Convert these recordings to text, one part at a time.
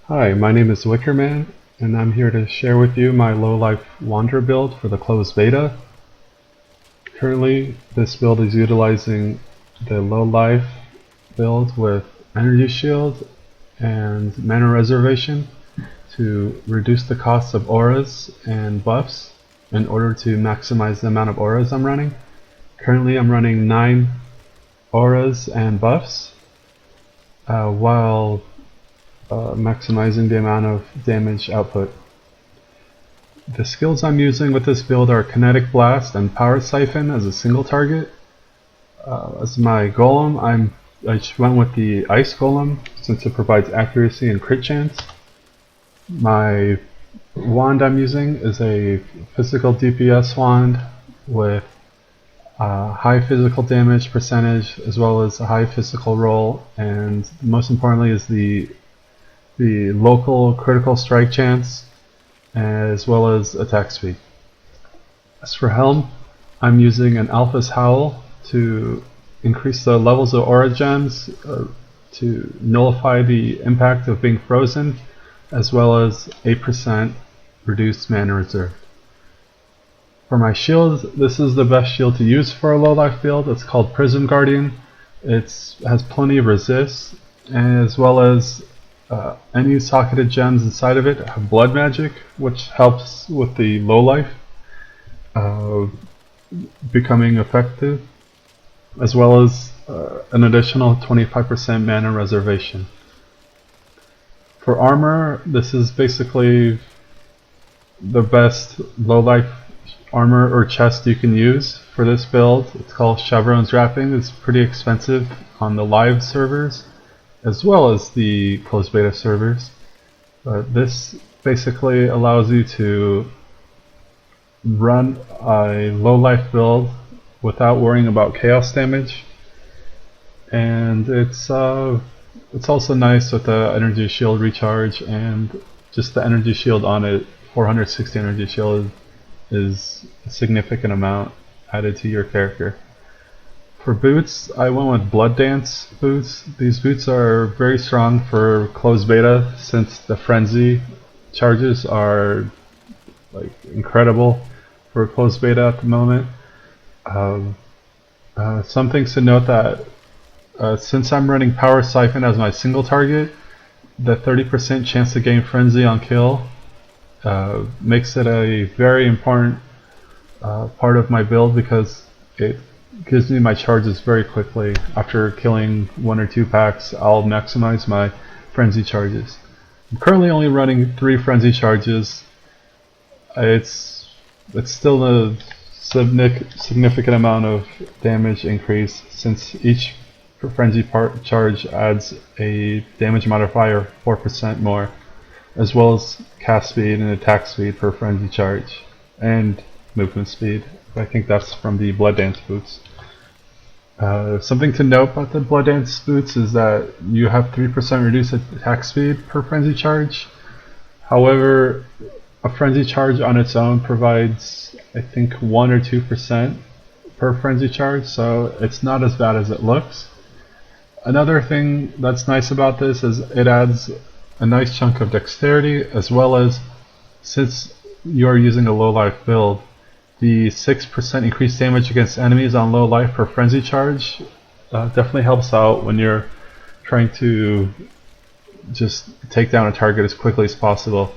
Hi, my name is Wickerman, and I'm here to share with you my LowLifeWanderBeta build for the closed beta. Currently, this build is utilizing the LowLife build with Energy Shield and Mana Reservation to reduce the cost of auras and buffs in order to maximize the amount of auras I'm running. Currently, I'm running 9 auras and buffs, while maximizing the amount of damage output. The skills I'm using with this build are Kinetic Blast and Power Siphon as a single target. As my Golem, I just went with the Ice Golem since it provides accuracy and crit chance. My wand I'm using is a physical DPS wand with high physical damage percentage as well as a high physical roll, and most importantly is the local critical strike chance as well as attack speed. As for Helm, I'm using an Alpha's Howl to increase the levels of aura gems to nullify the impact of being frozen, as well as 8% reduced mana reserve. For my shield, this is the best shield to use for a low life build. It's called Prism Guardian. It has plenty of resist, as well as any socketed gems inside of it have blood magic, which helps with the low life becoming effective, as well as an additional 25% mana reservation. For armor, this is basically the best low life armor or chest you can use for this build. It's called Chevron's Wrapping. It's pretty expensive on the live servers as well as the closed beta servers. But this basically allows you to run a low life build without worrying about chaos damage, and it's also nice with the energy shield recharge, and just the energy shield on it. 460 energy shield is a significant amount added to your character. For boots, I went with Blood Dance boots. These boots are very strong for closed beta since the frenzy charges are like incredible for closed beta at the moment. Some things to note that since I'm running Power Siphon as my single target, the 30% chance to gain frenzy on kill makes it a very important part of my build, because it gives me my charges very quickly. After killing 1 or 2 packs, I'll maximize my frenzy charges. I'm currently only running 3 frenzy charges. It's still a significant amount of damage increase, since each frenzy charge adds a damage modifier 4% more, as well as cast speed and attack speed per frenzy charge, and movement speed. I think that's from the Blood Dance boots. Something to note about the Blood Dance boots is that you have 3% reduced attack speed per frenzy charge. However, a frenzy charge on its own provides, I think, 1 or 2% per frenzy charge, so it's not as bad as it looks. Another thing that's nice about this is it adds a nice chunk of dexterity, as well as, since you're using a low life build, the 6% increased damage against enemies on low life per frenzy charge definitely helps out when you're trying to just take down a target as quickly as possible.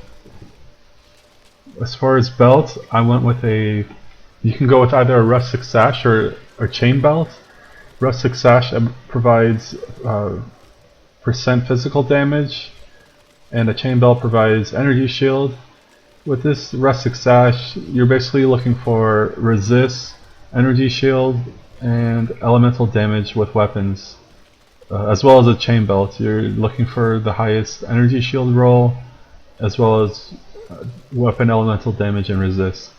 As far as belt, I went with you can go with either a Rustic Sash or Chain Belt. Rustic Sash provides percent physical damage, and a Chain Belt provides energy shield. With this Rustic Sash, you're basically looking for resist, energy shield, and elemental damage with weapons. As well as a Chain Belt, you're looking for the highest energy shield roll, as well as weapon elemental damage and resist.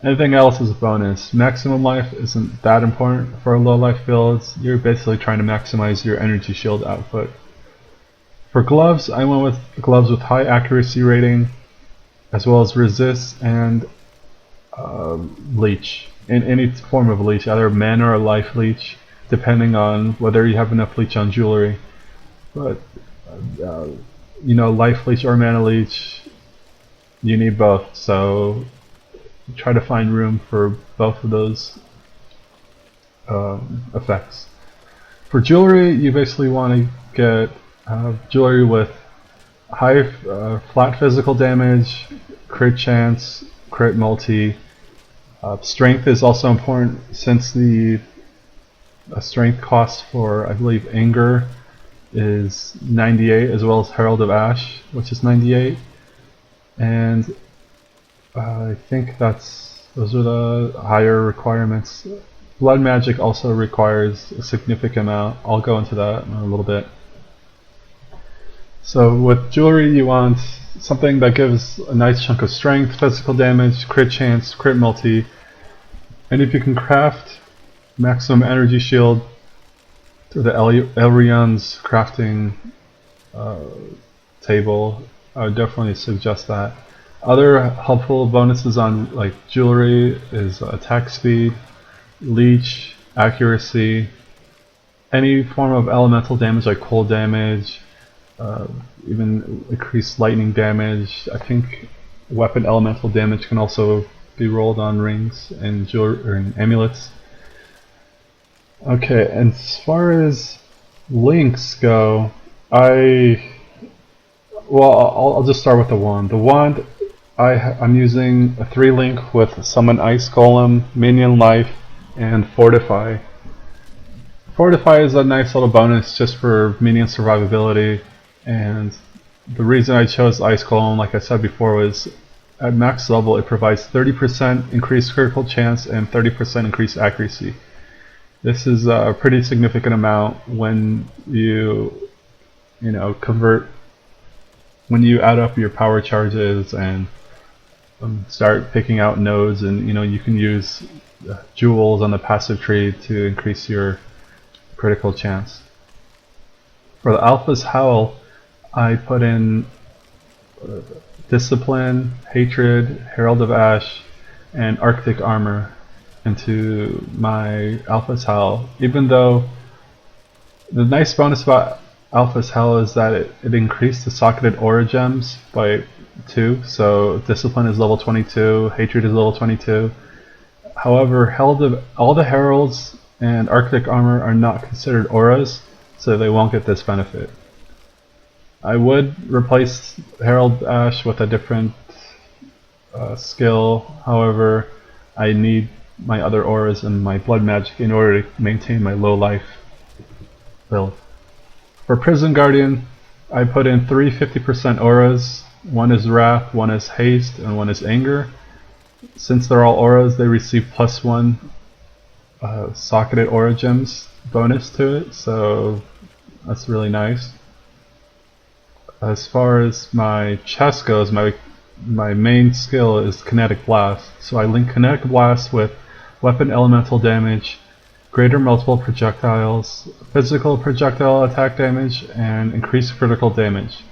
Anything else is a bonus. Maximum life isn't that important for a low life build. You're basically trying to maximize your energy shield output. For gloves, I went with gloves with high accuracy rating, as well as resist and leech. In any form of leech, either mana or life leech, depending on whether you have enough leech on jewelry. But you know, life leech or mana leech, you need both. So try to find room for both of those effects. For jewelry, you basically want to get jewelry with high flat physical damage, crit chance, crit multi. Strength is also important since the strength cost for, I believe, Anger is 98, as well as Herald of Ash, which is 98. And I think those are the higher requirements. Blood magic also requires a significant amount. I'll go into that in a little bit. So with jewelry, you want something that gives a nice chunk of strength, physical damage, crit chance, crit multi, and if you can craft maximum energy shield through the Elrion's crafting table, I would definitely suggest that. Other helpful bonuses on like jewelry is attack speed, leech, accuracy, any form of elemental damage like cold damage, even increased lightning damage. I think weapon elemental damage can also be rolled on rings and jewelry or in amulets. Okay, and as far as links go, I'll just start with the wand. The wand, I'm using a 3-link with Summon Ice Golem, Minion Life, and Fortify. Fortify is a nice little bonus just for minion survivability, and the reason I chose Ice Golem, like I said before, was at max level it provides 30% increased critical chance and 30% increased accuracy. This is a pretty significant amount when you add up your power charges and start picking out nodes, and you can use jewels on the passive tree to increase your critical chance. For the Alpha's Howl, I put in Discipline, Hatred, Herald of Ash, and Arctic Armour into my Alpha's Howl. Even though the nice bonus about Alpha's Howl is that it increased the socketed aura gems by 2, so Discipline is level 22, Hatred is level 22. However, all the Heralds and Arctic Armor are not considered auras, so they won't get this benefit. I would replace Herald Ash with a different skill, however, I need my other auras and my blood magic in order to maintain my low life build. For Prison Guardian, I put in 3 50% auras. One is Wrath, one is Haste, and one is Anger. Since they're all auras, they receive +1 socketed aura gems bonus to it, so that's really nice. As far as my chest goes, my main skill is Kinetic Blast. So I link Kinetic Blast with weapon elemental damage, greater multiple projectiles, physical projectile attack damage, and increased critical damage.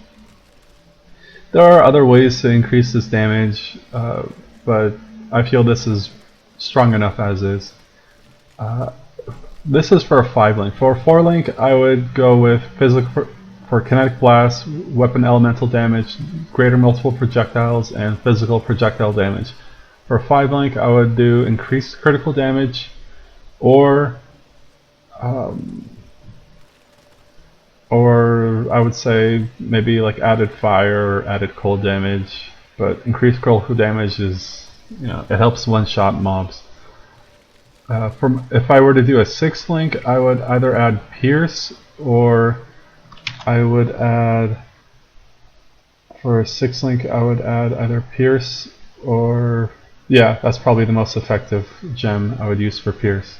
There are other ways to increase this damage, but I feel this is strong enough as is. This is for a 5-link. For a 4-link, I would go with for Kinetic Blast, weapon elemental damage, greater multiple projectiles, and physical projectile damage. For a 5-link, I would do increased critical damage, or I would say maybe like added fire or added cold damage. But increased critical damage is, it helps one-shot mobs. If I were to do a 6th-link, I would either add Pierce, or I would add, for a 6th-link, I would add either Pierce or, yeah, that's probably the most effective gem I would use for Pierce.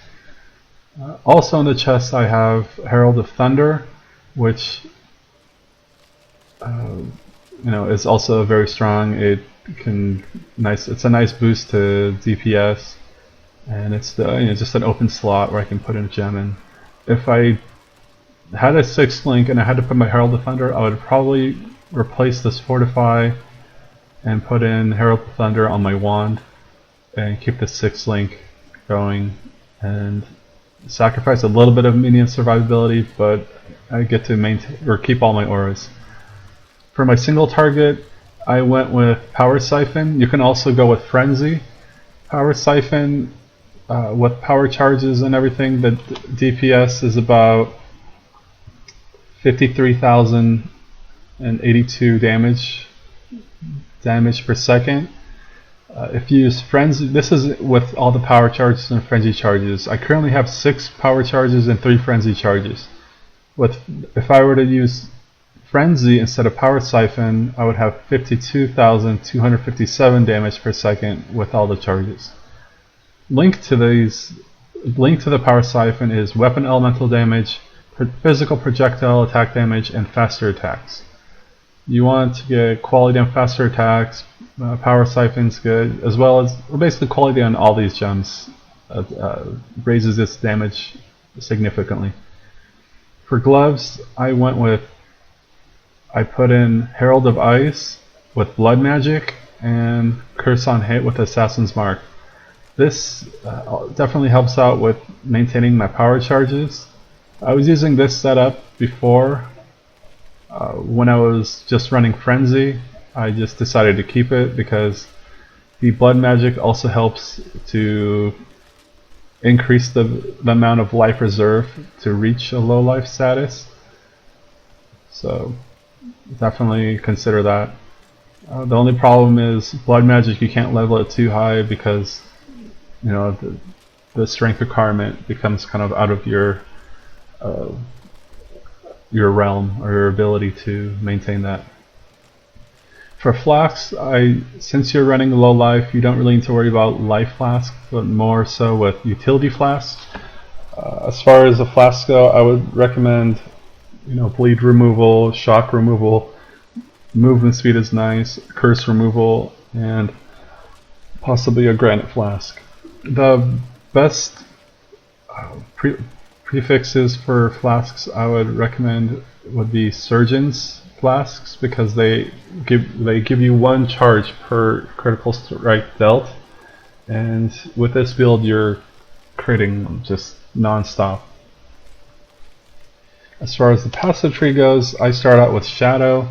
Also in the chest I have Herald of Thunder, which is also very strong. It's a nice boost to DPS, and it's just an open slot where I can put in a gem in. If I had a 6th-link and I had to put my Herald of Thunder, I would probably replace this Fortify and put in Herald of Thunder on my wand and keep the 6th-link going and sacrifice a little bit of minion survivability, but I get to maintain or keep all my auras. For my single target, I went with Power Siphon. You can also go with Frenzy. Power Siphon, with power charges and everything, the DPS is about 53,082 damage per second. If you use Frenzy, this is with all the power charges and frenzy charges. I currently have 6 power charges and 3 frenzy charges. If I were to use Frenzy instead of Power Siphon, I would have 52,257 damage per second with all the charges. Link to the Power Siphon is weapon elemental damage, physical projectile attack damage, and faster attacks. You want to get quality on faster attacks. Power Siphon's good, as well as basically quality on all these gems raises its damage significantly. For gloves, I put in Herald of Ice with Blood Magic and Curse on Hit with Assassin's Mark. This definitely helps out with maintaining my power charges. I was using this setup before when I was just running Frenzy. I just decided to keep it because the Blood Magic also helps to increase the amount of life reserve to reach a low life status. So definitely consider that. The only problem is Blood Magic, you can't level it too high because the strength requirement becomes kind of out of your realm or your ability to maintain that. For flasks, since you're running low life, you don't really need to worry about life flasks, but more so with utility flasks. As far as the flasks go, I would recommend bleed removal, shock removal, movement speed is nice, curse removal, and possibly a granite flask. The best prefixes for flasks I would recommend would be Surgeon's flasks, because they give you 1 charge per critical strike dealt, and with this build you're critting just non-stop. As far as the passive tree goes, I start out with Shadow.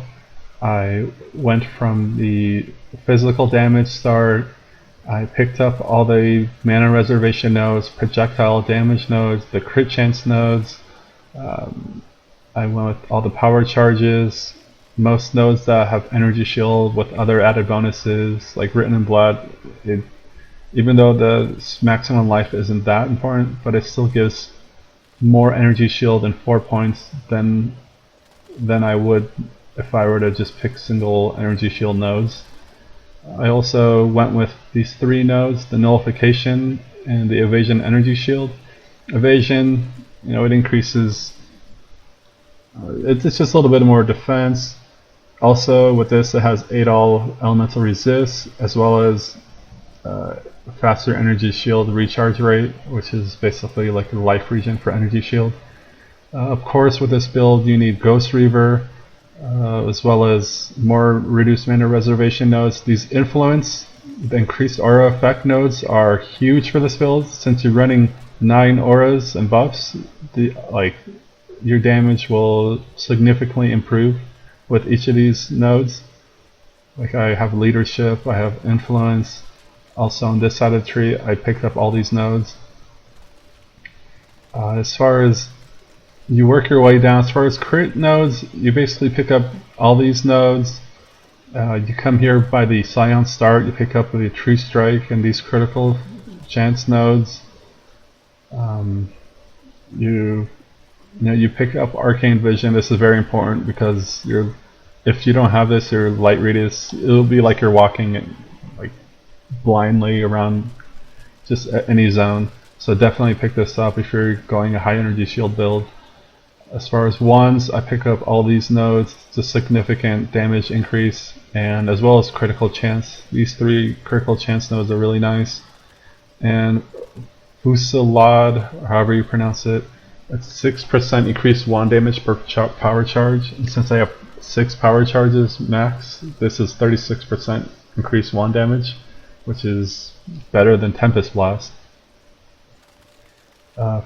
I went from the physical damage start. I picked up all the mana reservation nodes, projectile damage nodes, the crit chance nodes. I went with all the power charges, most nodes that have energy shield with other added bonuses like Written in Blood. Even though the maximum life isn't that important, but it still gives more energy shield and 4 points than I would if I were to just pick single energy shield nodes. I also went with these 3 nodes, the Nullification and the Evasion energy shield. Evasion, it increases, it's just a little bit more defense. Also with this, it has 8 all elemental resist, as well as faster energy shield recharge rate, which is basically like a life regen for energy shield. Of course, with this build you need Ghost Reaver, as well as more reduced mana reservation nodes. These influence, the increased aura effect nodes are huge for this build. Since you're running 9 auras and buffs, your damage will significantly improve with each of these nodes. Like I have leadership, I have influence. Also on this side of the tree I picked up all these nodes. As far as you work your way down, as far as crit nodes, you basically pick up all these nodes. You come here by the Scion start, you pick up the Tree Strike and these critical chance nodes. You pick up Arcane Vision. This is very important because if you don't have this, your light radius, it'll be like you're walking blindly around just any zone. So definitely pick this up if you're going a high energy shield build. As far as wands, I pick up all these nodes. It's a significant damage increase, and as well as critical chance. These 3 critical chance nodes are really nice. And Fusillade, or however you pronounce it, it's 6% increased wand damage per power charge. And since I have 6 power charges max, this is 36% increased wand damage, which is better than Tempest Blast.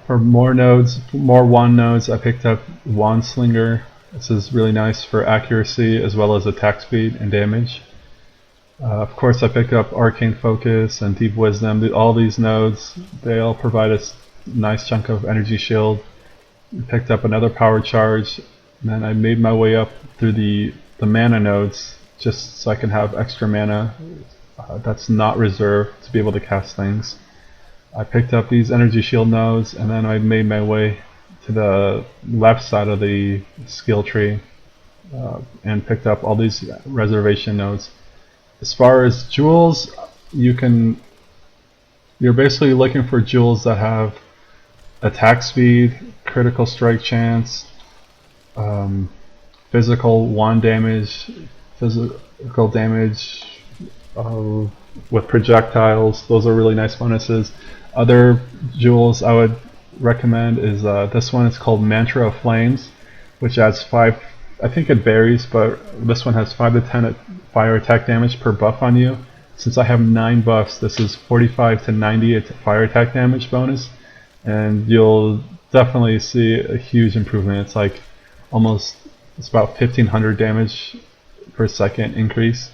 For more wand nodes, I picked up Wand Slinger. This is really nice for accuracy as well as attack speed and damage. Of course, I picked up Arcane Focus and Deep Wisdom. All these nodes, they all provide a nice chunk of energy shield. Picked up another power charge, and then I made my way up through the mana nodes just so I can have extra mana that's not reserved to be able to cast things. I picked up these energy shield nodes, and then I made my way to the left side of the skill tree and picked up all these reservation nodes. As far as jewels, you're basically looking for jewels that have attack speed, critical strike chance, physical wand damage, physical damage with projectiles. Those are really nice bonuses. Other jewels I would recommend is this one. It's called Mantra of Flames, which adds 5, I think it varies, but this one has 5 to 10 fire attack damage per buff on you. Since I have 9 buffs, this is 45 to 90 fire attack damage bonus, and you'll definitely see a huge improvement. It's like it's about 1500 damage per second increase.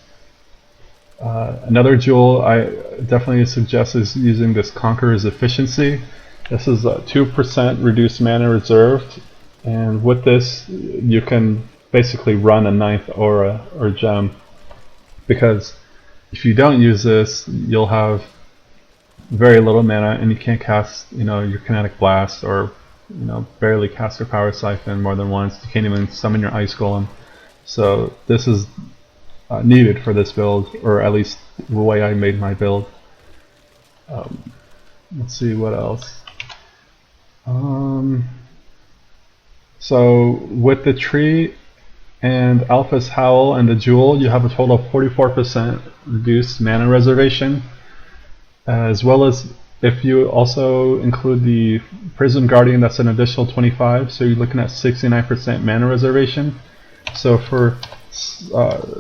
Another jewel I definitely suggest is using this Conqueror's Efficiency. This is a 2% reduced mana reserved, and with this you can basically run a 9th aura or gem, because if you don't use this, you'll have very little mana and you can't cast, your Kinetic Blast, or barely cast your Power Siphon more than once. You can't even summon your Ice Golem. So this is needed for this build, or at least the way I made my build. Let's see what else. So with the tree and Alpha's Howl and the Jewel, you have a total of 44% reduced mana reservation, as well as if you also include the Prism Guardian, that's an additional 25, so you're looking at 69% mana reservation. So for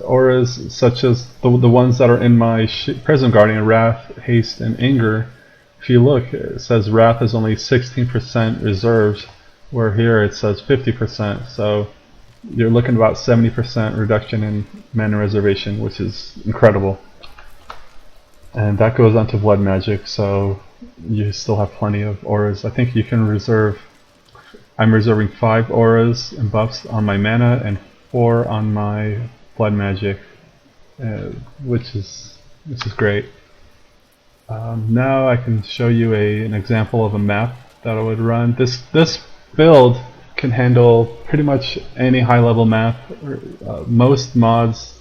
auras such as the ones that are in my Prism Guardian, Wrath, Haste, and Anger, if you look, it says Wrath is only 16% reserved, where here it says 50%, so you're looking at about 70% reduction in mana reservation, which is incredible. And that goes onto blood magic, so you still have plenty of auras. I think you can I'm reserving 5 auras and buffs on my mana and 4 on my blood magic, which is great. Now I can show you an example of a map that I would run. This build can handle pretty much any high-level map. Most mods,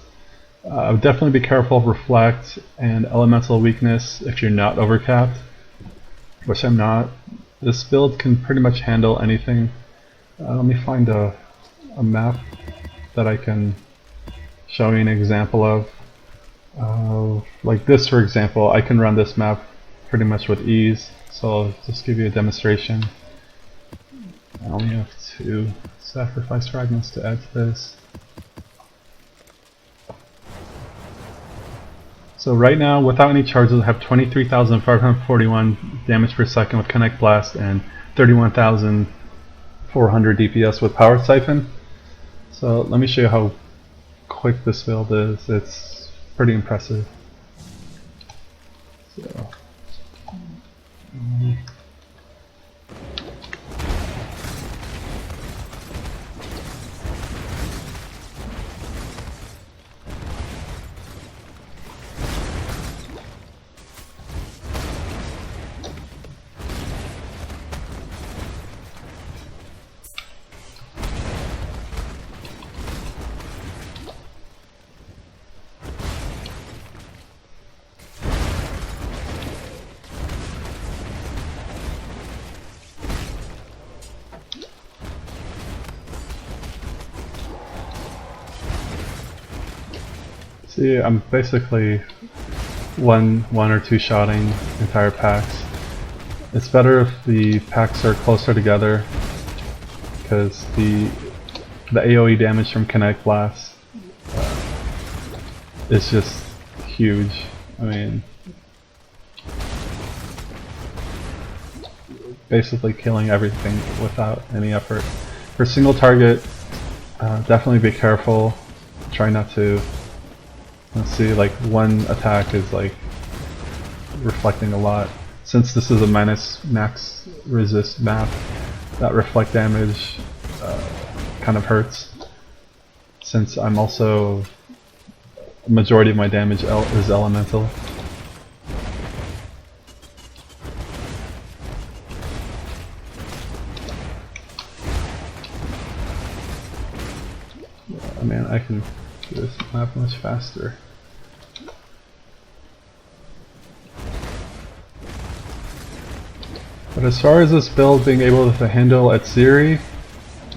definitely be careful of Reflect and Elemental Weakness if you're not overcapped, which I'm not. This build can pretty much handle anything. Let me find a map that I can show you an example of. Like this, for example, I can run this map pretty much with ease, so I'll just give you a demonstration. I only have 2 sacrifice fragments to add to this. So right now, without any charges, I have 23,541 damage per second with Kinetic Blast and 31,400 DPS with Power Siphon. So let me show you how quick this build is. It's pretty impressive. So, see, I'm basically one or two shotting entire packs. It's better if the packs are closer together, because the AoE damage from Kinetic Blast is just huge. I mean, basically killing everything without any effort. For single target Definitely be careful. Try not to. Let's see, like one attack is like reflecting a lot. Since this is a max resist map, that reflect damage kind of hurts. Since I'm also, majority of my damage is elemental. Yeah, man, I can do this map much faster. But as far as this build being able to handle Atziri,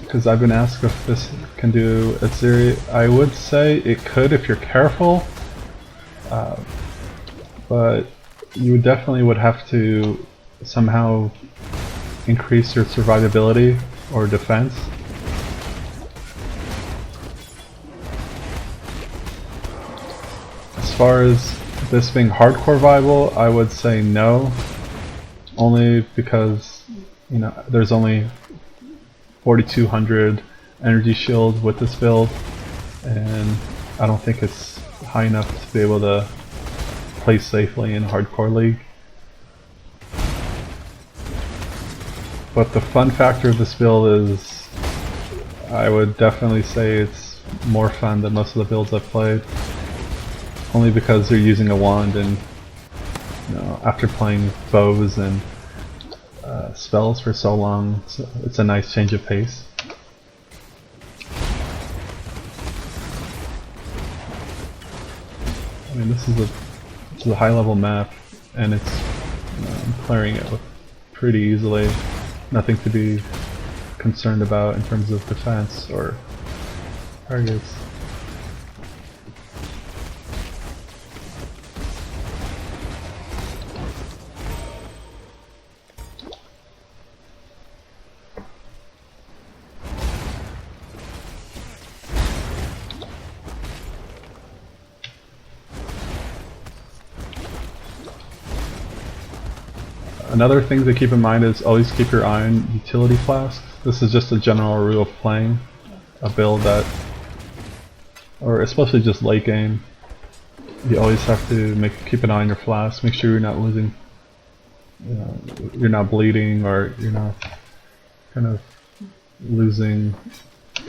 because I've been asked if this can do Atziri, I would say it could if you're careful, but you definitely would have to somehow increase your survivability or defense. As far as this being hardcore viable, I would say no. Only because, you know, there's only 4200 energy shield with this build, and I don't think it's high enough to be able to play safely in hardcore league. But the fun factor of this build is, I would definitely say it's more fun than most of the builds I've played. Only because they're using a wand, and you know, after playing bows and spells for so long, it's a nice change of pace. I mean, this is a high level map, and it's, you know, I'm clearing it pretty easily. Nothing to be concerned about in terms of defense or targets. Another thing to keep in mind is always keep your eye on utility flasks. This is just a general rule of playing a build that, or especially just late game, you always have to keep an eye on your flasks. Make sure you're not losing, you know, you're not bleeding, or you're not kind of losing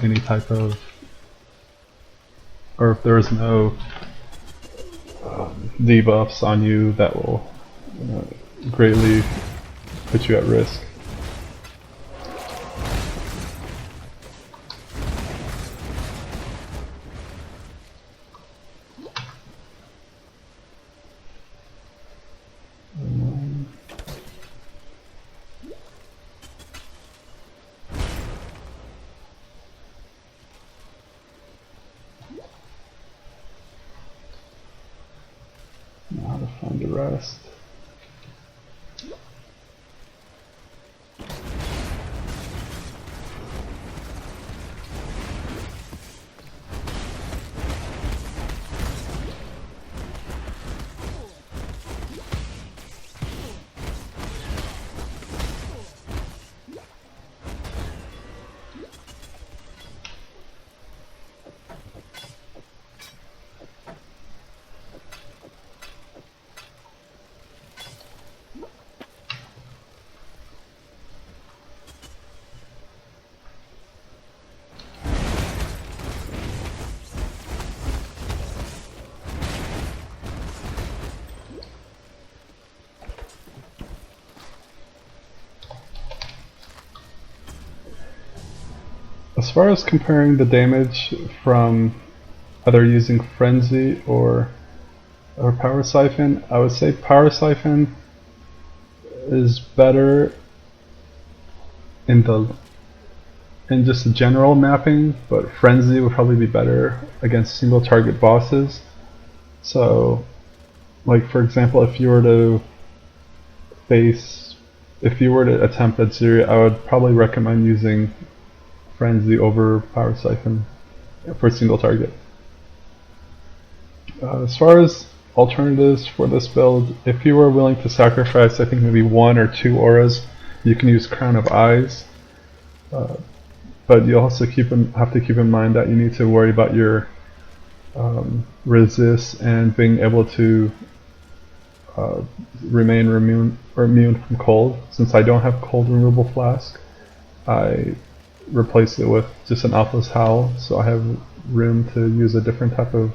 any type of, or if there's no debuffs on you that will, you know, greatly put you at risk. Now how to find the rest. As far as comparing the damage from either using Frenzy or Power Siphon, I would say Power Siphon is better in just the general mapping, but Frenzy would probably be better against single target bosses. So, like for example, if you were to attempt Atziri, I would probably recommend using Frenzy over Power Siphon for single target. As far as alternatives for this build, if you were willing to sacrifice, I think maybe 1 or 2 auras, you can use Crown of Eyes. but you also have to keep in mind that you need to worry about your resist and being able to remain immune from cold. Since I don't have cold removable flask, I replaced it with just an Alpha's Howl, so I have room to use a different type of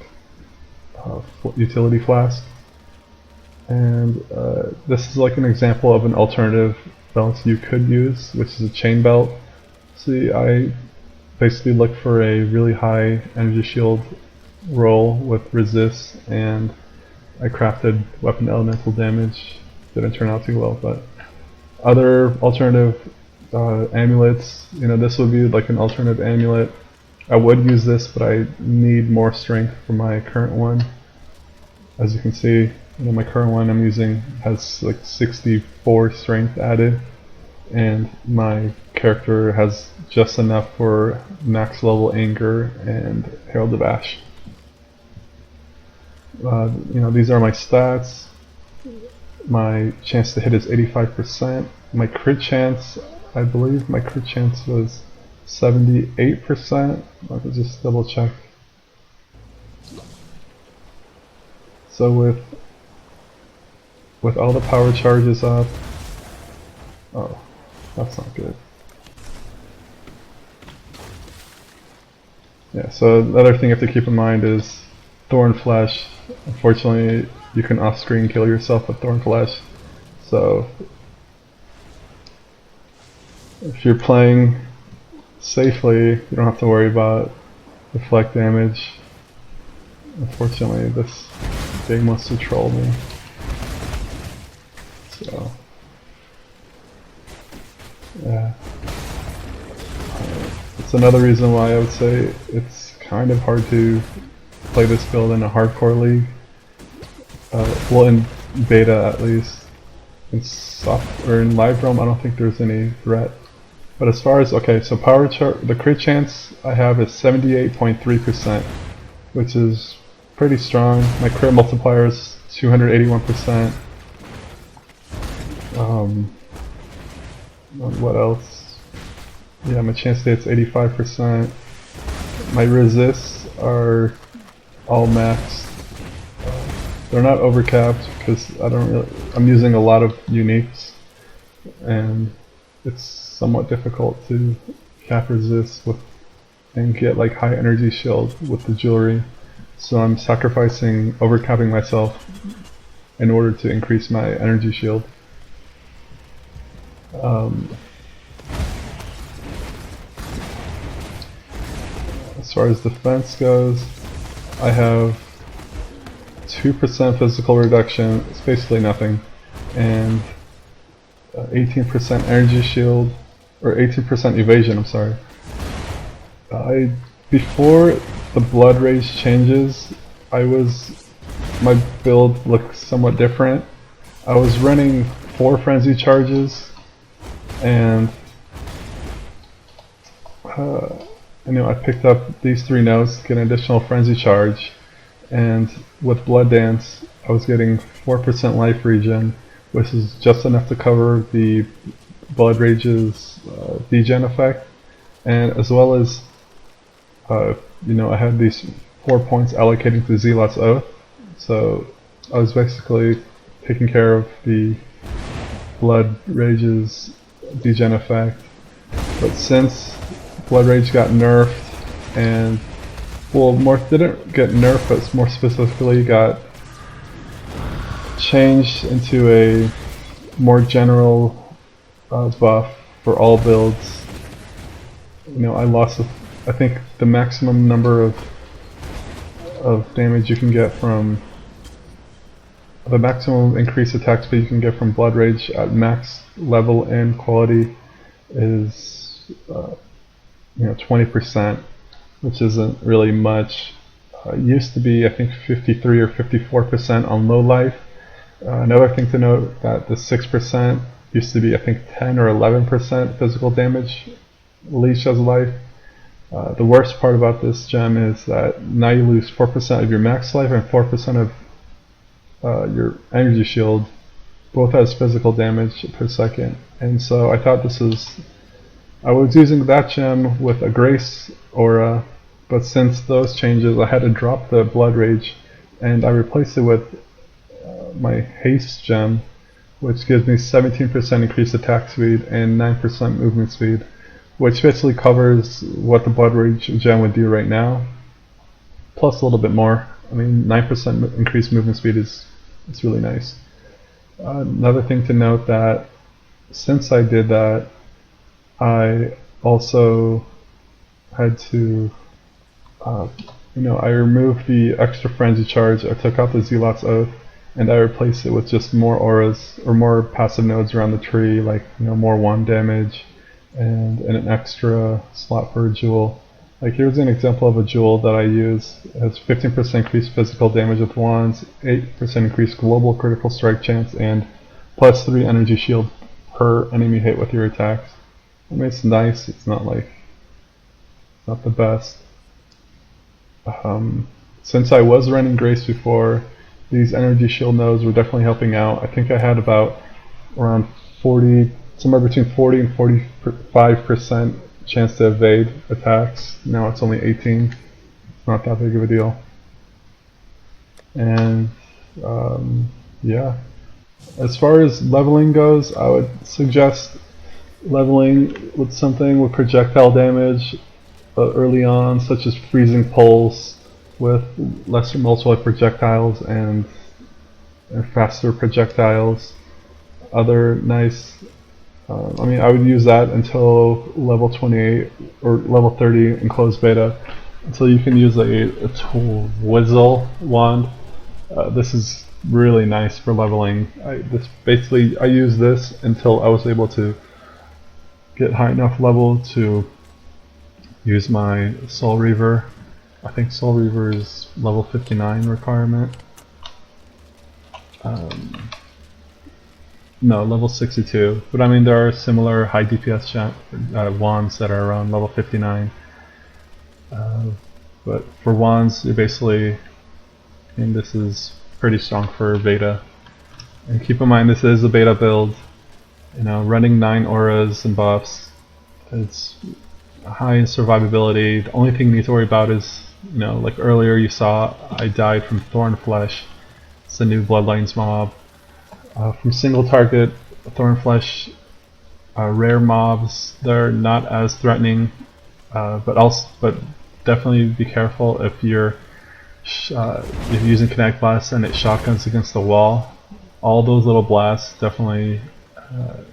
utility flask. And this is like an example of an alternative belt you could use, which is a chain belt. See, I basically look for a really high energy shield roll with resist, and I crafted weapon elemental damage. Didn't turn out too well, but other alternative amulets, you know, this would be like an alternative amulet. I would use this, but I need more strength for my current one. As you can see, you know, my current one I'm using has like 64 strength added, and my character has just enough for max level anger and Herald of Ash. You know, these are my stats. My chance to hit is 85%. My crit chance, I believe my crit chance was 78%. Let me just double check. So with all the power charges up, oh, that's not good. Yeah, so the other thing you have to keep in mind is Thorn Flesh. Unfortunately, you can off-screen kill yourself with Thorn Flesh. So if you're playing safely, you don't have to worry about deflect damage. Unfortunately, this game wants to troll me. So yeah, it's another reason why I would say it's kind of hard to play this build in a hardcore league. Well, in beta at least. In soft or in live realm, I don't think there's any threat. But as far as, okay, so the crit chance I have is 78.3%, which is pretty strong. My crit multiplier is 281%. What else? Yeah, my chance to hit is 85%. My resists are all maxed. They're not overcapped because I'm using a lot of uniques, and it's somewhat difficult to cap resist and get like high energy shield with the jewelry. So I'm sacrificing overcapping myself in order to increase my energy shield. As far as defense goes, I have 2% physical reduction, it's basically nothing, and 18% energy shield, or 18% evasion, I'm sorry. Before the blood rage changes, my build looked somewhat different. I was running 4 frenzy charges, and I picked up these 3 notes to get an additional frenzy charge, and with Blood Dance I was getting 4% life regen, which is just enough to cover the Blood Rage's degen effect, and as well as I had these 4 points allocating to Zealot's Oath, so I was basically taking care of the Blood Rage's degen effect. But since Blood Rage got nerfed, and well, more didn't get nerfed, but more specifically got changed into a more general buff for all builds. I lost, I think, the maximum number of damage you can get from the maximum increased attack speed you can get from Blood Rage at max level and quality is 20%, which isn't really much. It used to be, I think, 53 or 54% on low life. Another thing to note that the 6% used to be, I think, 10 or 11% physical damage leech as life. The worst part about this gem is that now you lose 4% of your max life and 4% of your energy shield, both as physical damage per second. And so I thought this was I was using that gem with a Grace aura, but since those changes I had to drop the Blood Rage and I replaced it with my Haste gem, which gives me 17% increased attack speed and 9% movement speed, which basically covers what the Blood Rage gem would do right now, plus a little bit more. I mean, 9% increased movement speed is really nice. Another thing to note that since I did that, I also had to, I removed the extra frenzy charge. I took out the Zealot's Oath, and I replaced it with just more auras or more passive nodes around the tree, like more 1 damage, and an extra slot for a jewel. Like here's an example of a jewel that I use. It has 15% increased physical damage with wands, 8% increased global critical strike chance, and plus 3 energy shield per enemy hit with your attacks. I mean, it's nice. It's not not the best. Since I was running Grace before, these energy shield nodes were definitely helping out. I think I had about around 40, somewhere between 40 and 45% chance to evade attacks. Now it's only 18. It's not that big of a deal. And yeah, as far as leveling goes, I would suggest leveling with something with projectile damage early on, such as Freezing Pulse with lesser multiple projectiles and faster projectiles. Other nice, I mean, I would use that until level 28 or level 30 in closed beta, until you can use a Twizzle wand. This is really nice for leveling. I used this until I was able to get high enough level to use my Soul Reaver. I think Soul Reaver is level 59 requirement. No, level 62. But I mean, there are similar high DPS wands that are around level 59. But for wands, you basically, and this is pretty strong for beta. And keep in mind, this is a beta build. Running 9 auras and buffs. It's high in survivability. The only thing you need to worry about is, like earlier you saw, I died from Thorn Flesh. It's the new Bloodlines mob. From single target Thorn Flesh, rare mobs, they're not as threatening, but definitely be careful if you're using Kinetic Blast and it shotguns against the wall. All those little blasts definitely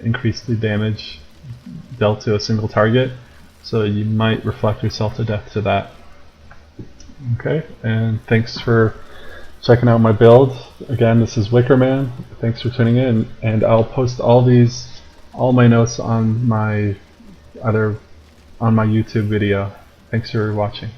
increase the damage dealt to a single target, so you might reflect yourself to death to that. Okay, and thanks for checking out my build. Again, this is Wickerman. Thanks for tuning in, and I'll post all my notes on my YouTube video. Thanks for watching.